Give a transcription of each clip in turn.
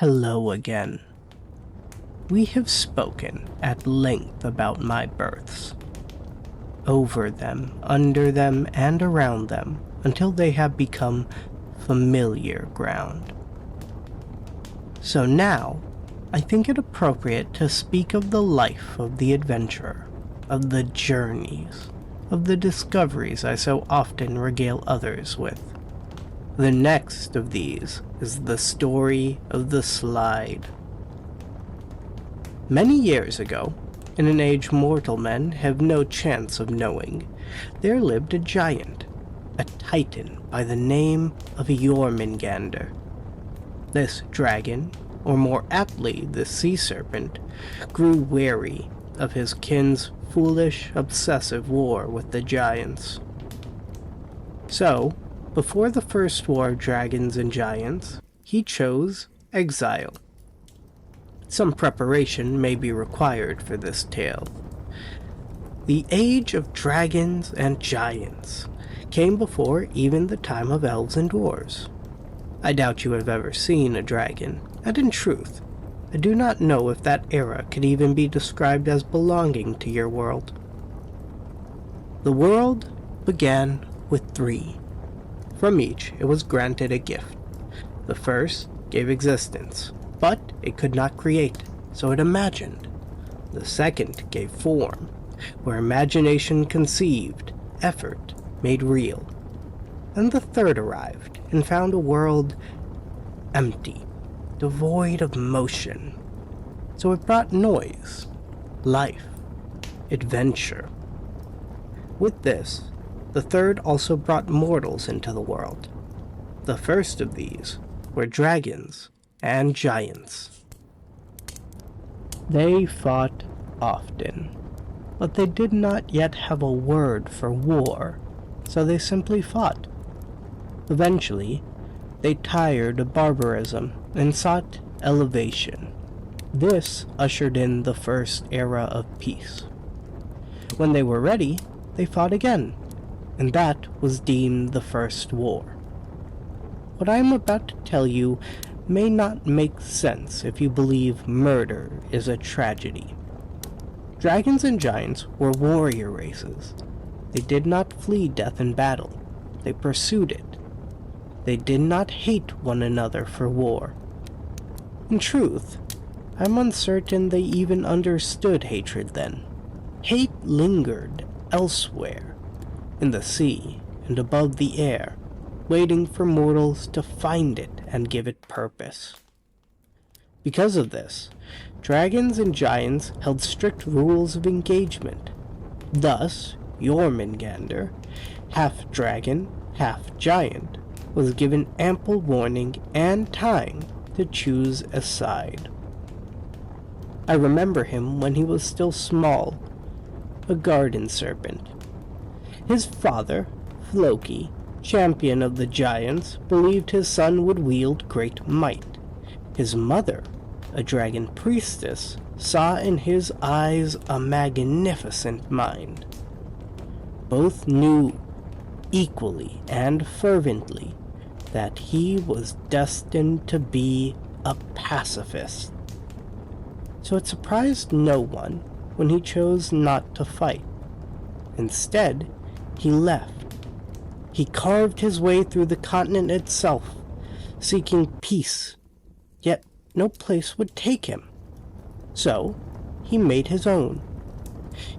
Hello again. We have spoken at length about my births. Over them, under them, and around them, until they have become familiar ground. So now, I think it appropriate to speak of the life of the adventurer, of the journeys, of the discoveries I so often regale others with. The next of these is the story of the slide. Many years ago, in an age mortal men have no chance of knowing, there lived a giant, a titan by the name of Jormungandr. This dragon, or more aptly the sea serpent, grew wary of his kin's foolish, obsessive war with the giants. So, before the first war of dragons and giants, he chose exile. Some preparation may be required for this tale. The age of dragons and giants came before even the time of elves and dwarves. I doubt you have ever seen a dragon, and in truth, I do not know if that era could even be described as belonging to your world. The world began with 3. From each, it was granted a gift. The first gave existence, but it could not create, so it imagined. The second gave form, where imagination conceived, effort made real. And the third arrived and found a world empty, devoid of motion. So it brought noise, life, adventure. With this, the third also brought mortals into the world. The first of these were dragons and giants. They fought often, but they did not yet have a word for war, so they simply fought. Eventually, they tired of barbarism and sought elevation. This ushered in the first era of peace. When they were ready, they fought again, and that was deemed the first war. What I am about to tell you may not make sense if you believe murder is a tragedy. Dragons and giants were warrior races. They did not flee death in battle. They pursued it. They did not hate one another for war. In truth, I'm uncertain they even understood hatred then. Hate lingered elsewhere, in the sea and above the air, waiting for mortals to find it and give it purpose. Because of this, dragons and giants held strict rules of engagement. Thus, Jormungandr, half dragon, half giant, was given ample warning and time to choose a side. I remember him when he was still small, a garden serpent. His father, Floki, champion of the giants, believed his son would wield great might. His mother, a dragon priestess, saw in his eyes a magnificent mind. Both knew equally and fervently that he was destined to be a pacifist. So it surprised no one when he chose not to fight. Instead, he left. He carved his way through the continent itself, seeking peace, yet no place would take him. So, he made his own.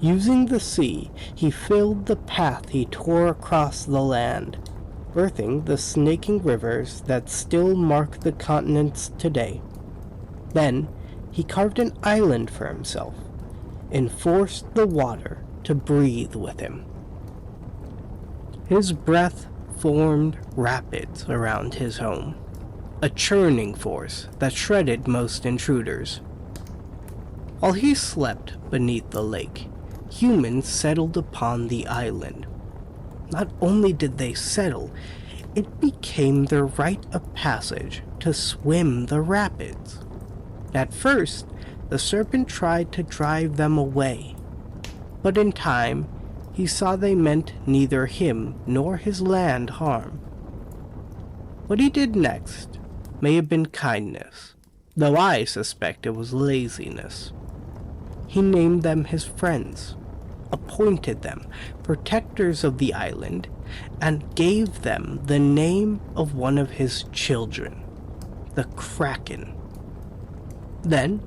Using the sea, he filled the path he tore across the land, birthing the snaking rivers that still mark the continents today. Then, he carved an island for himself, and forced the water to breathe with him. His breath formed rapids around his home, a churning force that shredded most intruders. While he slept beneath the lake, humans settled upon the island. Not only did they settle, it became their rite of passage to swim the rapids. At first, the serpent tried to drive them away, but in time, he saw they meant neither him nor his land harm. What he did next may have been kindness, though I suspect it was laziness. He named them his friends, appointed them protectors of the island, and gave them the name of one of his children, the Kraken. Then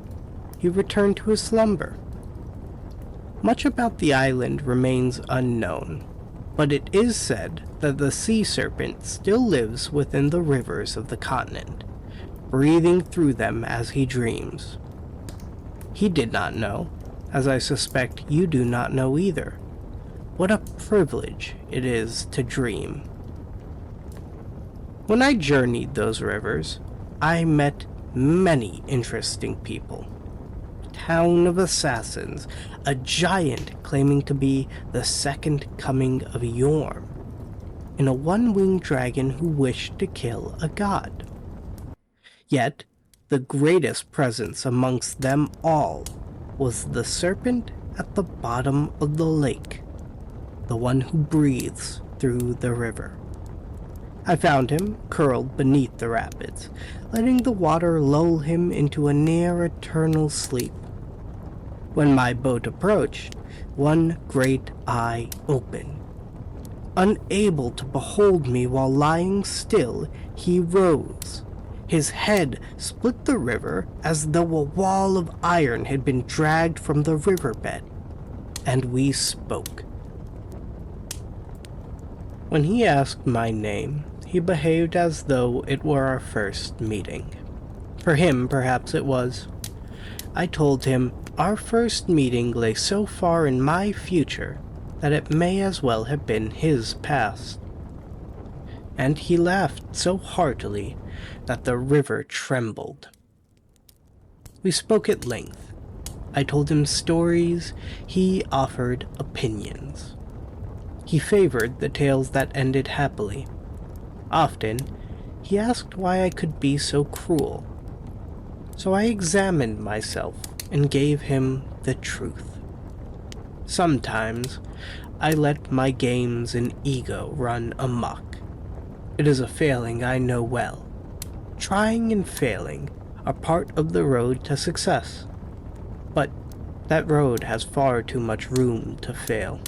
he returned to his slumber. Much about the island remains unknown, but it is said that the sea serpent still lives within the rivers of the continent, breathing through them as he dreams. He did not know, as I suspect you do not know either, what a privilege it is to dream. When I journeyed those rivers, I met many interesting people. Town of assassins, a giant claiming to be the second coming of Yorm, and a one-winged dragon who wished to kill a god. Yet, the greatest presence amongst them all was the serpent at the bottom of the lake, the one who breathes through the river. I found him curled beneath the rapids, letting the water lull him into a near-eternal sleep. When my boat approached, one great eye opened. Unable to behold me while lying still, he rose. His head split the river as though a wall of iron had been dragged from the riverbed, and we spoke. When he asked my name, he behaved as though it were our first meeting. For him, perhaps it was. I told him our first meeting lay so far in my future that it may as well have been his past. And he laughed so heartily that the river trembled. We spoke at length. I told him stories, he offered opinions. He favored the tales that ended happily. Often, he asked why I could be so cruel. So I examined myself and gave him the truth. Sometimes, I let my games and ego run amok. It is a failing I know well. Trying and failing are part of the road to success. But that road has far too much room to fail.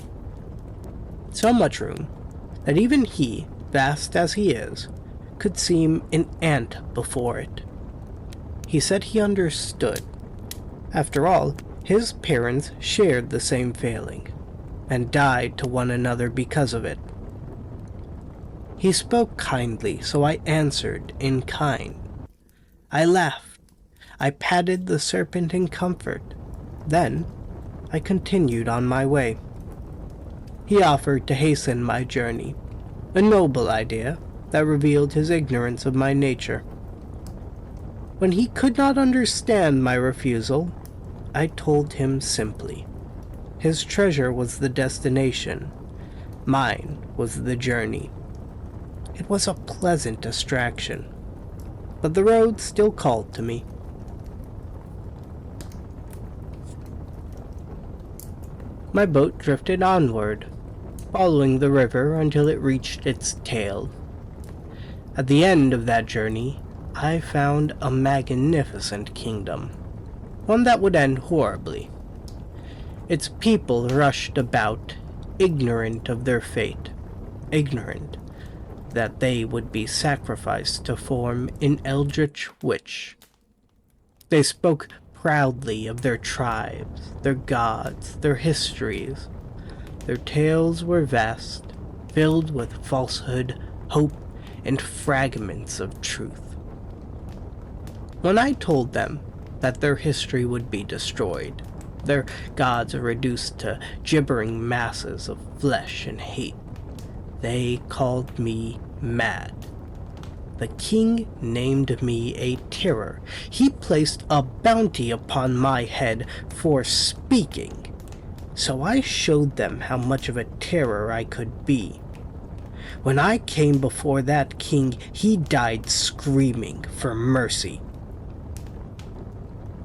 So much room that even he, vast as he is, could seem an ant before it. He said he understood. After all, his parents shared the same failing, and died to one another because of it. He spoke kindly, so I answered in kind. I laughed. I patted the serpent in comfort. Then, I continued on my way. He offered to hasten my journey, a noble idea that revealed his ignorance of my nature. When he could not understand my refusal, I told him simply. His treasure was the destination. Mine was the journey. It was a pleasant distraction, but the road still called to me. My boat drifted onward, following the river until it reached its tail. At the end of that journey, I found a magnificent kingdom, one that would end horribly. Its people rushed about, ignorant of their fate, ignorant that they would be sacrificed to form an eldritch witch. They spoke proudly of their tribes, their gods, their histories. Their tales were vast, filled with falsehood, hope, and fragments of truth. When I told them that their history would be destroyed, their gods reduced to gibbering masses of flesh and hate, they called me mad. The king named me a terror. He placed a bounty upon my head for speaking. So I showed them how much of a terror I could be. When I came before that king, he died screaming for mercy.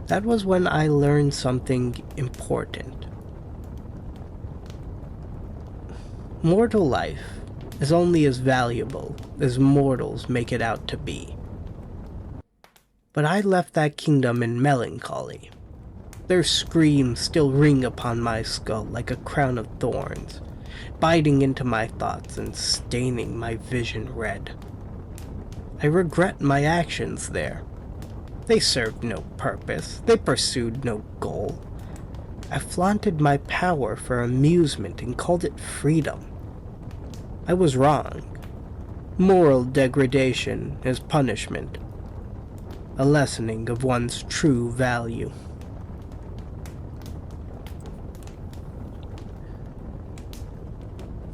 That was when I learned something important. Mortal life is only as valuable as mortals make it out to be. But I left that kingdom in melancholy. Their screams still ring upon my skull like a crown of thorns, biting into my thoughts and staining my vision red. I regret my actions there. They served no purpose. They pursued no goal. I flaunted my power for amusement and called it freedom. I was wrong. Moral degradation is punishment, a lessening of one's true value.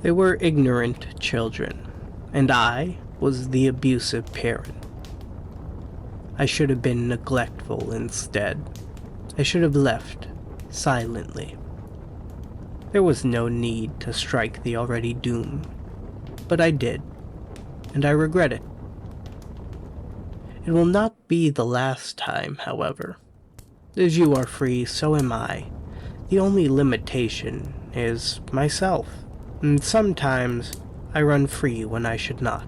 They were ignorant children, and I was the abusive parent. I should have been neglectful instead. I should have left silently. There was no need to strike the already doomed, but I did, and I regret it. It will not be the last time, however. As you are free, so am I. The only limitation is myself, and sometimes I run free when I should not.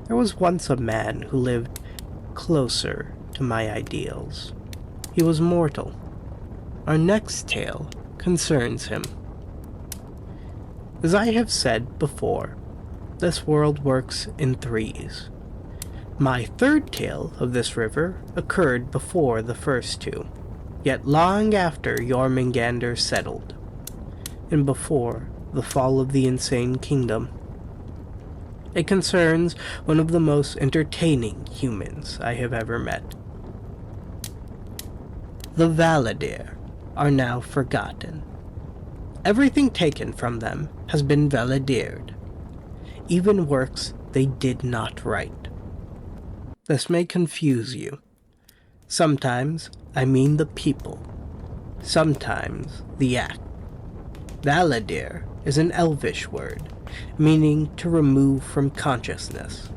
There was once a man who lived closer to my ideals. He was mortal. Our next tale concerns him. As I have said before, this world works in threes. My third tale of this river occurred before the first two, yet long after Jormungandr settled, and before the fall of the insane kingdom. It concerns one of the most entertaining humans I have ever met. The Valtheriya are now forgotten. Everything taken from them has been validated, even works they did not write. This may confuse you. Sometimes I mean the people, sometimes the act. Valtheriya is an elvish word, meaning to remove from consciousness.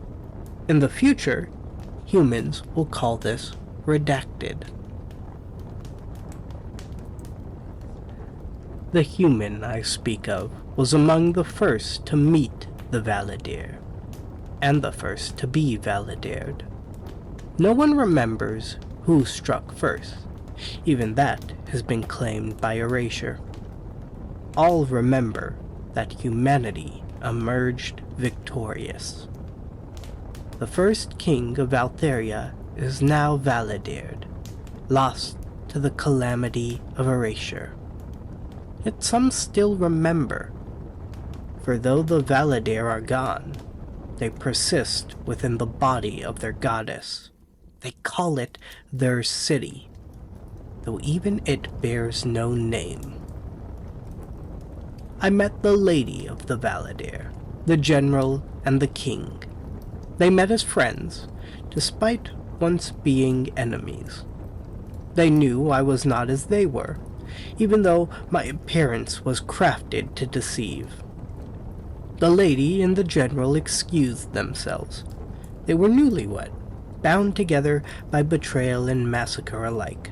In the future, humans will call this redacted. The human I speak of was among the first to meet the Valtheriya, and the first to be validated. No one remembers who struck first. Even that has been claimed by erasure. All remember that humanity emerged victorious. The first king of Valtheriya is now validated, lost to the calamity of erasure. Yet some still remember, for though the Valtheriya are gone, they persist within the body of their goddess. They call it their city, though even it bears no name. I met the lady of the Valtheriya, the general and the king. They met as friends, despite once being enemies. They knew I was not as they were, even though my appearance was crafted to deceive. The lady and the general excused themselves. They were newlywed, bound together by betrayal and massacre alike.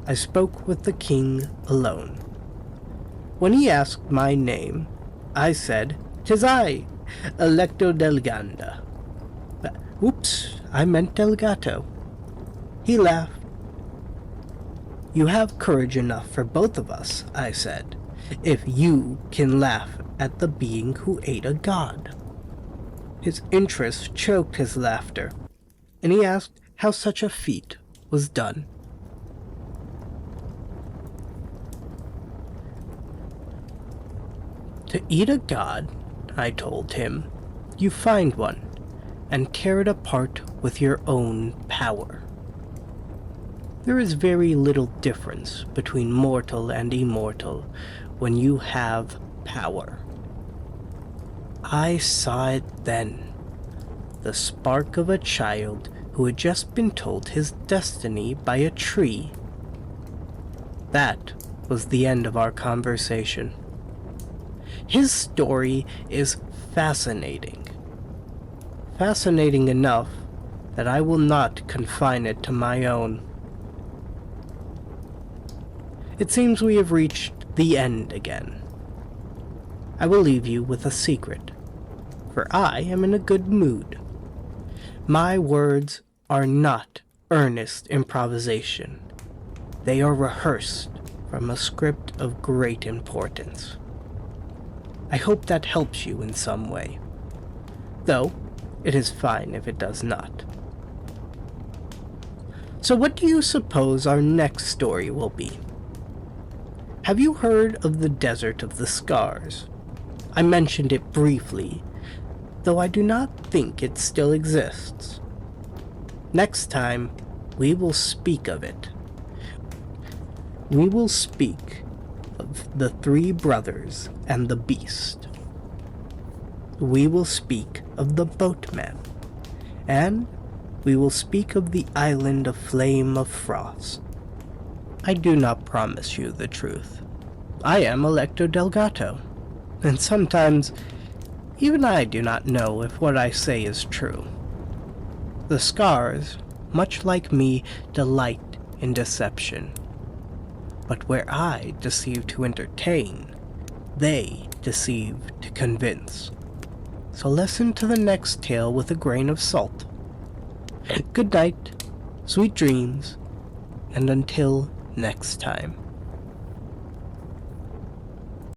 I spoke with the king alone. When he asked my name, I said, "'Tis I, Alecto Delgato." Oops, I meant Delgato. He laughed. "You have courage enough for both of us," I said, "if you can laugh at the being who ate a god." His interest choked his laughter, and he asked how such a feat was done. To eat a god, I told him, you find one and tear it apart with your own power. There is very little difference between mortal and immortal when you have power. I saw it then, the spark of a child who had just been told his destiny by a tree. That was the end of our conversation. His story is fascinating. Fascinating enough that I will not confine it to my own. It seems we have reached the end again. I will leave you with a secret, for I am in a good mood. My words are not earnest improvisation. They are rehearsed from a script of great importance. I hope that helps you in some way, though it is fine if it does not. So what do you suppose our next story will be? Have you heard of the Desert of the Scars? I mentioned it briefly, though I do not think it still exists. Next time, we will speak of it. We will speak of the three brothers and the beast. We will speak of the boatman, and we will speak of the island of Flame of Frost. I do not promise you the truth. I am Alecto Delgato, and sometimes even I do not know if what I say is true. The scars, much like me, delight in deception. But where I deceive to entertain, they deceive to convince. So listen to the next tale with a grain of salt. Good night, sweet dreams, and until next time.